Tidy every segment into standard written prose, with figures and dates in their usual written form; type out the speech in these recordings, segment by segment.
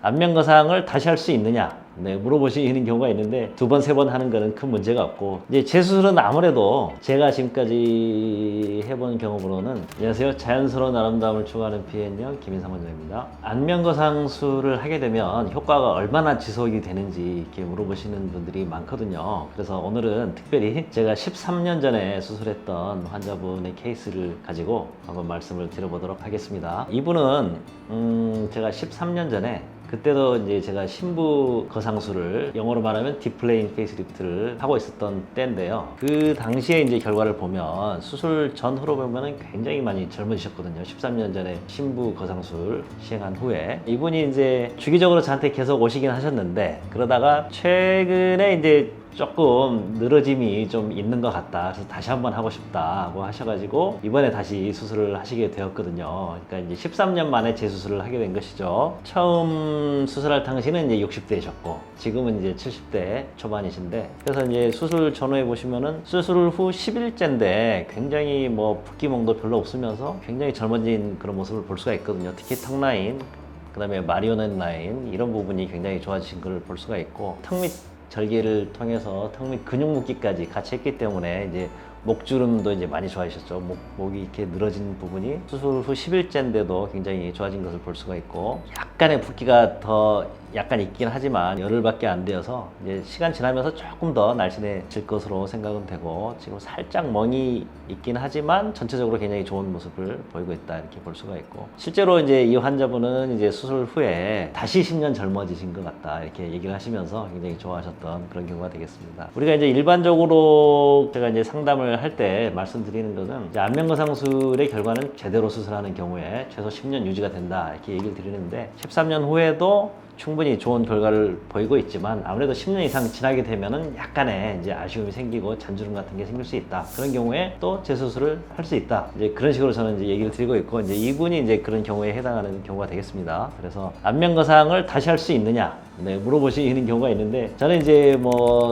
안면 거상을 다시 할 수 있느냐 물어보시는 경우가 있는데 두 번, 세 번 하는 거는 큰 문제가 없고, 이제 재수술은 아무래도 제가 지금까지 해본 경험으로는, 안녕하세요, 자연스러운 아름다움을 추구하는 비앤영 김인상 원장입니다. 안면 거상술을 하게 되면 효과가 얼마나 지속이 되는지 이렇게 물어보시는 분들이 많거든요. 그래서 오늘은 특별히 제가 13년 전에 수술했던 환자분의 케이스를 가지고 한번 말씀을 드려보도록 하겠습니다. 이분은 제가 13년 전에, 그때도 이제 제가 신부 거상술을, 영어로 말하면 디플레인 페이스리프트를 하고 있었던 때인데요. 그 당시에 이제 결과를 보면 수술 전후로 보면은 굉장히 많이 젊어지셨거든요. 13년 전에 신부 거상술 시행한 후에 이분이 이제 주기적으로 저한테 계속 오시긴 하셨는데, 그러다가 최근에 이제 조금 늘어짐이 좀 있는 것 같다, 그래서 다시 한번 하고 싶다고 하셔가지고 이번에 다시 수술을 하시게 되었거든요. 그러니까 이제 13년 만에 재수술을 하게 된 것이죠. 처음 수술할 당시는 이제 60대셨고 지금은 이제 70대 초반이신데, 그래서 이제 수술 전후에 보시면은 수술 후 10일째인데 굉장히 뭐 붓기멍도 별로 없으면서 굉장히 젊어진 그런 모습을 볼 수가 있거든요. 특히 턱 라인, 그 다음에 마리오넷 라인, 이런 부분이 굉장히 좋아지신 걸 볼 수가 있고, 턱 밑 절개를 통해서 턱 밑 근육 묶기까지 같이 했기 때문에 이제 목주름도 이제 많이 좋아지셨죠. 목이 이렇게 늘어진 부분이 수술 후 10일째인데도 굉장히 좋아진 것을 볼 수가 있고, 약간의 붓기가 더 약간 있긴 하지만 열흘밖에 안 되어서 이제 시간 지나면서 조금 더 날씬해질 것으로 생각은 되고, 지금 살짝 멍이 있긴 하지만 전체적으로 굉장히 좋은 모습을 보이고 있다, 이렇게 볼 수가 있고, 실제로 이제 이 환자분은 이제 수술 후에 다시 10년 젊어지신 것 같다, 이렇게 얘기를 하시면서 굉장히 좋아하셨던 그런 경우가 되겠습니다. 우리가 이제 일반적으로 제가 이제 상담을 할 때 말씀드리는 것은, 이제 안면 거상술의 결과는 제대로 수술하는 경우에 최소 10년 유지가 된다, 이렇게 얘기를 드리는데, 13년 후에도 충분히 좋은 결과를 보이고 있지만 아무래도 10년 이상 지나게 되면은 약간의 이제 아쉬움이 생기고 잔주름 같은 게 생길 수 있다. 그런 경우에 또 재수술을 할 수 있다. 이제 그런 식으로 저는 이제 얘기를 드리고 있고, 이제 이분이 이제 그런 경우에 해당하는 경우가 되겠습니다. 그래서 안면 거상을 다시 할 수 있느냐 물어보시는 경우가 있는데, 저는 이제 뭐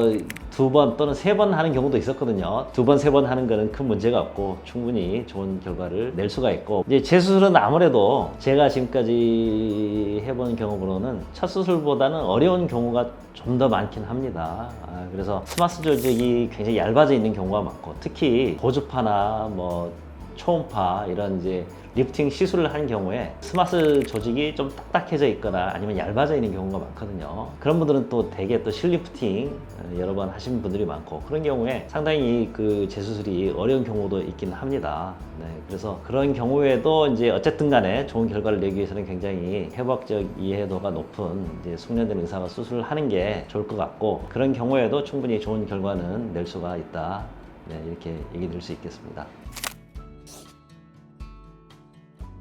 두 번 또는 세 번 하는 경우도 있었거든요. 두 번, 세 번 하는 거는 큰 문제가 없고 충분히 좋은 결과를 낼 수가 있고, 이제 재수술은 아무래도 제가 지금까지 해본 경험으로는 첫 수술보다는 어려운 경우가 좀 더 많긴 합니다. 그래서 스마스 조직이 굉장히 얇아져 있는 경우가 많고, 특히 고주파나 뭐 초음파 이런 이제 리프팅 시술을 하는 경우에 스마스 조직이 좀 딱딱해져 있거나 아니면 얇아져 있는 경우가 많거든요. 그런 분들은 또 대개 또 실리프팅 여러 번 하신 분들이 많고, 그런 경우에 상당히 그 재수술이 어려운 경우도 있긴 합니다. 네, 그래서 그런 경우에도 이제 어쨌든 간에 좋은 결과를 내기 위해서는 굉장히 해부학적 이해도가 높은 이제 숙련된 의사가 수술을 하는 게 좋을 것 같고, 그런 경우에도 충분히 좋은 결과는 낼 수가 있다. 네, 이렇게 얘기 드릴 수 있겠습니다.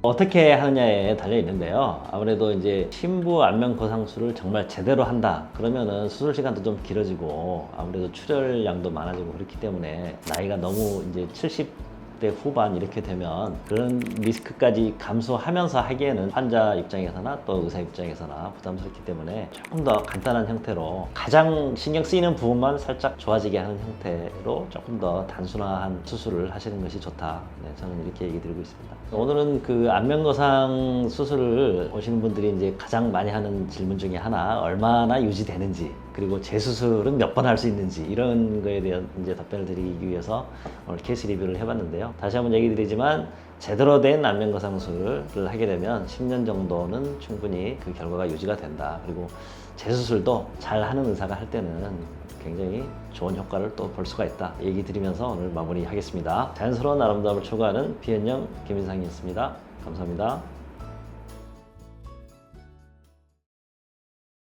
어떻게 하느냐에 달려 있는데요. 아무래도 이제 신부 안면 거상술을 정말 제대로 한다 그러면은 수술 시간도 좀 길어지고, 아무래도 출혈량도 많아지고, 그렇기 때문에 나이가 너무 이제 70대 후반 이렇게 되면 그런 리스크까지 감수하면서 하기에는 환자 입장에서나 또 의사 입장에서나 부담스럽기 때문에 조금 더 간단한 형태로, 가장 신경 쓰이는 부분만 살짝 좋아지게 하는 형태로 조금 더 단순화한 수술을 하시는 것이 좋다. 네, 저는 이렇게 얘기 드리고 있습니다. 오늘은 그 안면 거상 수술을 오시는 분들이 이제 가장 많이 하는 질문 중에 하나, 얼마나 유지되는지, 그리고 재수술은 몇 번 할 수 있는지, 이런 거에 대한 이제 답변을 드리기 위해서 오늘 케이스 리뷰를 해봤는데요. 다시 한번 얘기 드리지만, 제대로 된 안면 거상술을 하게 되면 10년 정도는 충분히 그 결과가 유지가 된다. 그리고 재수술도 잘 하는 의사가 할 때는 굉장히 좋은 효과를 또 볼 수가 있다, 얘기 드리면서 오늘 마무리하겠습니다. 자연스러운 아름다움을 추구하는 비앤영 김인상이었습니다. 감사합니다.